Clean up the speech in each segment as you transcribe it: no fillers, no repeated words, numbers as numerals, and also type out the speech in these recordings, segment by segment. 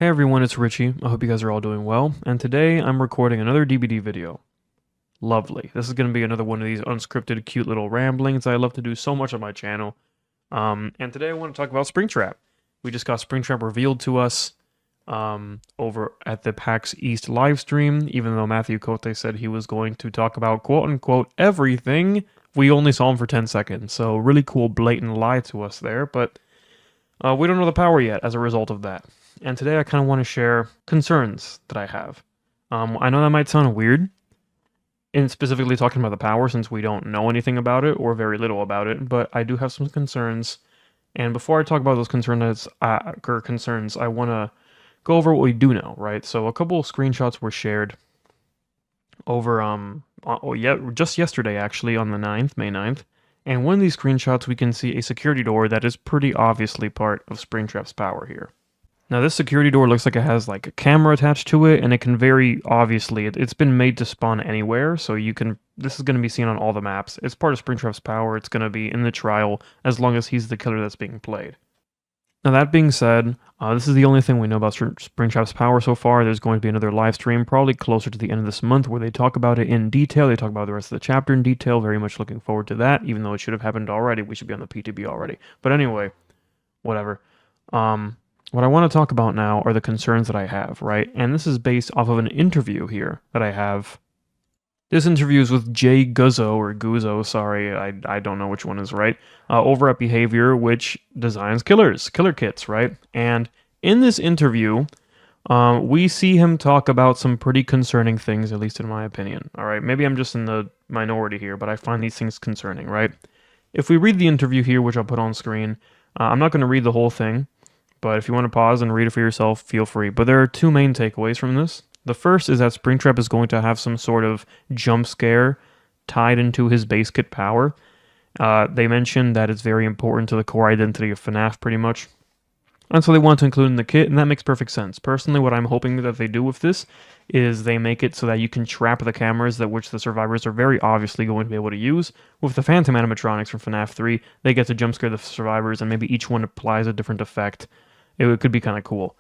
Hey everyone, it's Richie. I hope you guys are all doing well, and today I'm recording another DBD video. Lovely. This is going to be another one of these unscripted, cute little ramblings I love to do so much on my channel. And today I want to talk about Springtrap. We just got Springtrap revealed to us over at the PAX East live stream, even though Matthew Cote said he was going to talk about quote-unquote everything. We only saw him for 10 seconds, so really cool blatant lie to us there, but we don't know the power yet as a result of that. And today I kind of want to share concerns that I have. I know that might sound weird, in specifically talking about the power since we don't know anything about it or very little about it, but I do have some concerns. And before I talk about those concerns, I want to go over what we do know, right? So a couple of screenshots were shared over just yesterday actually on the 9th, May 9th. And one of these screenshots we can see a security door that is pretty obviously part of Springtrap's power here. Now this security door looks like it has like a camera attached to it, and it can very obviously, it's been made to spawn anywhere, so this is going to be seen on all the maps. It's part of Springtrap's power, it's going to be in the trial as long as he's the killer that's being played. Now that being said, this is the only thing we know about Springtrap's power so far. There's going to be another live stream, probably closer to the end of this month, where they talk about it in detail. They talk about the rest of the chapter in detail. Very much looking forward to that, even though it should have happened already. We should be on the PTB already. But anyway, whatever. What I want to talk about now are the concerns that I have, right? And this is based off of an interview here that I have. This interview is with Jay Guzzo, or Guzzo, sorry, I don't know which one is right, over at Behavior, which designs killer kits, right? And in this interview, we see him talk about some pretty concerning things, at least in my opinion, all right? Maybe I'm just in the minority here, but I find these things concerning, right? If we read the interview here, which I'll put on screen, I'm not going to read the whole thing, but if you want to pause and read it for yourself, feel free. But there are two main takeaways from this. The first is that Springtrap is going to have some sort of jump scare tied into his base kit power. They mentioned that it's very important to the core identity of FNAF, pretty much. And so they want to include in the kit, and that makes perfect sense. Personally, what I'm hoping that they do with this is they make it so that you can trap the cameras that which the survivors are very obviously going to be able to use. With the Phantom animatronics from FNAF 3, they get to jump scare the survivors, and maybe each one applies a different effect. It could be kind of cool.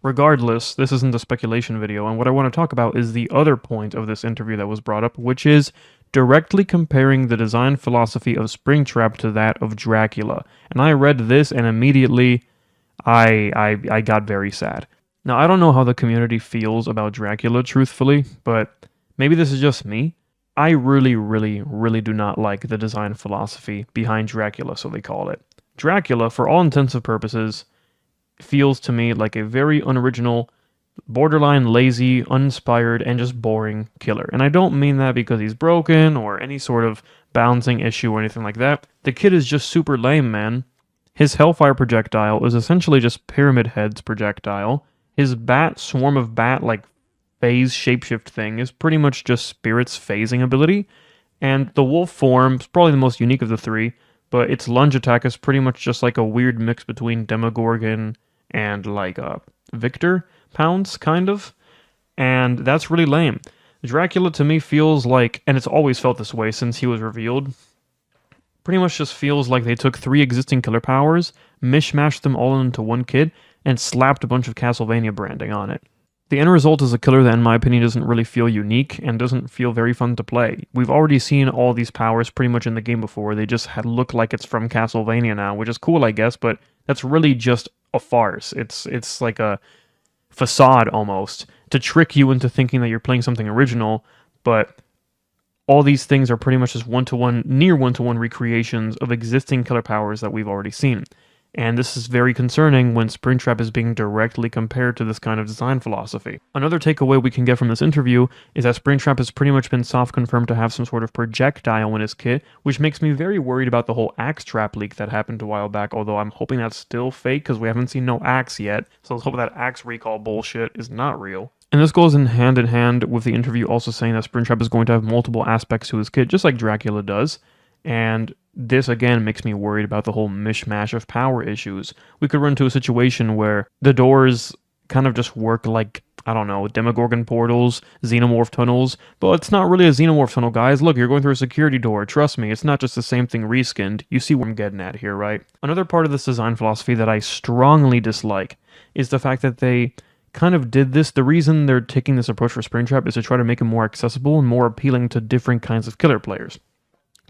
Regardless, this isn't a speculation video, and what I want to talk about is the other point of this interview that was brought up, which is directly comparing the design philosophy of Springtrap to that of Dracula. And I read this, and immediately I got very sad. Now, I don't know how the community feels about Dracula, truthfully, but maybe this is just me. I really, really, really do not like the design philosophy behind Dracula, so they call it. Dracula, for all intents and purposes, feels to me like a very unoriginal, borderline lazy, uninspired, and just boring killer. And I don't mean that because he's broken or any sort of balancing issue or anything like that. The kid is just super lame, man. His Hellfire projectile is essentially just Pyramid Head's projectile. His swarm of bat, like, phase shapeshift thing is pretty much just Spirit's phasing ability. And the wolf form is probably the most unique of the three, but its lunge attack is pretty much just like a weird mix between Demogorgon and like Victor Pounce, kind of. And that's really lame. Dracula to me feels like, and it's always felt this way since he was revealed, pretty much just feels like they took three existing killer powers, mishmashed them all into one kit, and slapped a bunch of Castlevania branding on it. The end result is a killer that, in my opinion, doesn't really feel unique and doesn't feel very fun to play. We've already seen all these powers pretty much in the game before. They just look like it's from Castlevania now, which is cool, I guess, but that's really just a farce. It's like a facade almost to trick you into thinking that you're playing something original, but all these things are pretty much just near one-to-one recreations of existing killer powers that we've already seen. And this is very concerning when Springtrap is being directly compared to this kind of design philosophy. Another takeaway we can get from this interview is that Springtrap has pretty much been soft-confirmed to have some sort of projectile in his kit, which makes me very worried about the whole axe trap leak that happened a while back, although I'm hoping that's still fake because we haven't seen no axe yet, so let's hope that axe recall bullshit is not real. And this goes in hand with the interview also saying that Springtrap is going to have multiple aspects to his kit, just like Dracula does. And this again makes me worried about the whole mishmash of power issues. We could run into a situation where the doors kind of just work like, I don't know, Demogorgon portals, Xenomorph tunnels, but it's not really a Xenomorph tunnel, guys. Look, you're going through a security door. Trust me, it's not just the same thing reskinned. You see what I'm getting at here, right? Another part of this design philosophy that I strongly dislike is the fact that they kind of did this. The reason they're taking this approach for Springtrap is to try to make him more accessible and more appealing to different kinds of killer players.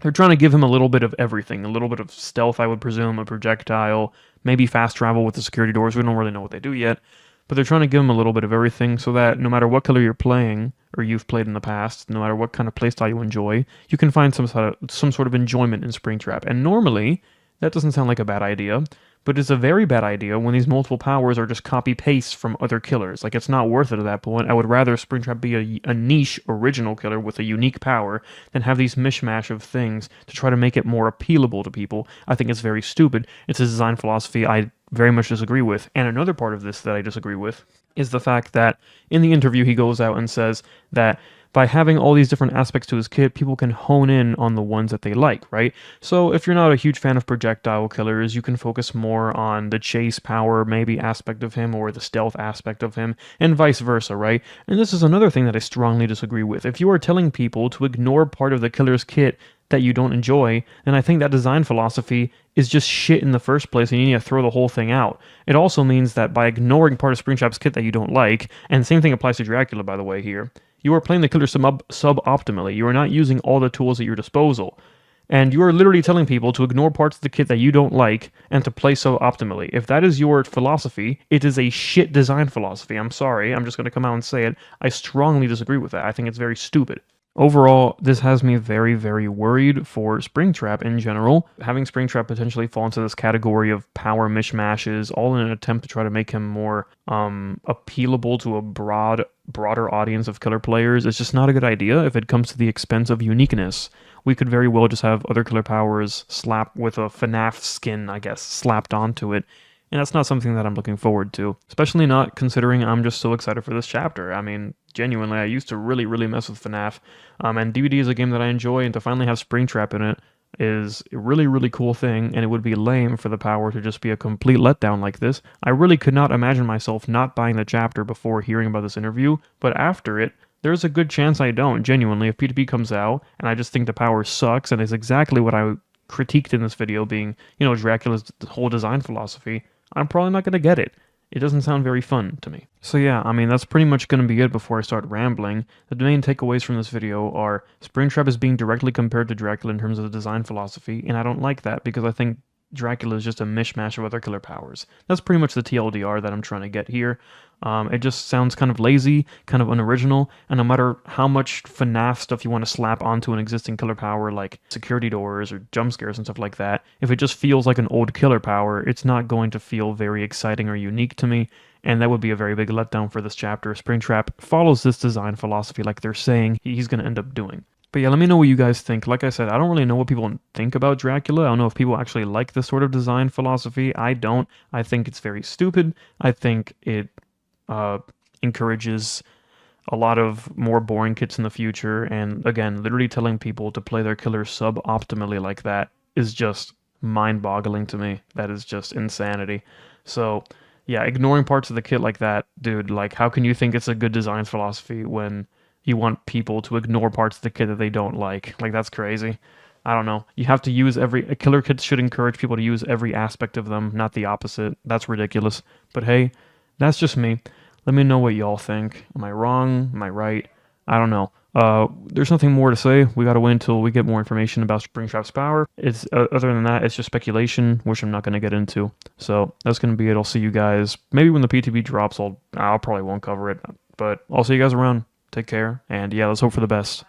They're trying to give him a little bit of everything, a little bit of stealth, I would presume, a projectile, maybe fast travel with the security doors. We don't really know what they do yet, but they're trying to give him a little bit of everything so that no matter what color you're playing, or you've played in the past, no matter what kind of playstyle you enjoy, you can find some sort of enjoyment in Springtrap. And normally, that doesn't sound like a bad idea, but it's a very bad idea when these multiple powers are just copy-paste from other killers. Like, it's not worth it at that point. I would rather Springtrap be a niche original killer with a unique power than have these mishmash of things to try to make it more appealable to people. I think it's very stupid. It's a design philosophy I very much disagree with. And another part of this that I disagree with is the fact that in the interview he goes out and says that by having all these different aspects to his kit, people can hone in on the ones that they like, right? So if you're not a huge fan of projectile killers, you can focus more on the chase power maybe aspect of him or the stealth aspect of him, and vice versa, right? And this is another thing that I strongly disagree with. If you are telling people to ignore part of the killer's kit that you don't enjoy, then I think that design philosophy is just shit in the first place and you need to throw the whole thing out. It also means that by ignoring part of Springtrap's kit that you don't like, and the same thing applies to Dracula, by the way, here, you are playing the killer sub-optimally. You are not using all the tools at your disposal. And you are literally telling people to ignore parts of the kit that you don't like and to play sub-optimally. If that is your philosophy, it is a shit design philosophy. I'm sorry, I'm just going to come out and say it. I strongly disagree with that. I think it's very stupid. Overall, this has me very, very worried for Springtrap in general. Having Springtrap potentially fall into this category of power mishmashes, all in an attempt to try to make him more appealable to a broader audience of killer players, is just not a good idea if it comes to the expense of uniqueness. We could very well just have other killer powers slapped with a FNAF skin, I guess, slapped onto it. And that's not something that I'm looking forward to, especially not considering I'm just so excited for this chapter. I mean, genuinely, I used to really, really mess with FNAF, and DBD is a game that I enjoy, and to finally have Springtrap in it is a really, really cool thing, and it would be lame for the power to just be a complete letdown like this. I really could not imagine myself not buying the chapter before hearing about this interview, but after it, there's a good chance I don't, genuinely. If P2P comes out, and I just think the power sucks, and is exactly what I critiqued in this video, being, you know, Dracula's whole design philosophy, I'm probably not going to get it. It doesn't sound very fun to me. So yeah, I mean, that's pretty much going to be it before I start rambling. The main takeaways from this video are Springtrap is being directly compared to Dracula in terms of the design philosophy, and I don't like that because I think Dracula is just a mishmash of other killer powers. That's pretty much the TLDR that I'm trying to get here. It just sounds kind of lazy, kind of unoriginal, and no matter how much FNAF stuff you want to slap onto an existing killer power like security doors or jump scares and stuff like that, if it just feels like an old killer power, it's not going to feel very exciting or unique to me, and that would be a very big letdown for this chapter. Springtrap follows this design philosophy like they're saying he's going to end up doing. But yeah, let me know what you guys think. Like I said, I don't really know what people think about Dracula. I don't know if people actually like this sort of design philosophy. I don't. I think it's very stupid. I think it encourages a lot of more boring kits in the future. And again, literally telling people to play their killers sub-optimally like that is just mind-boggling to me. That is just insanity. So yeah, ignoring parts of the kit like that, dude, like how can you think it's a good design philosophy when you want people to ignore parts of the kit that they don't like? Like, that's crazy. I don't know. You have to use a killer kit should encourage people to use every aspect of them, not the opposite. That's ridiculous. But hey, that's just me. Let me know what y'all think. Am I wrong? Am I right? I don't know. There's nothing more to say. We gotta wait until we get more information about Springtrap's power. It's other than that, it's just speculation, which I'm not gonna get into. So that's gonna be it. I'll see you guys. Maybe when the PTB drops, I'll probably won't cover it, but I'll see you guys around. Take care, and yeah, let's hope for the best.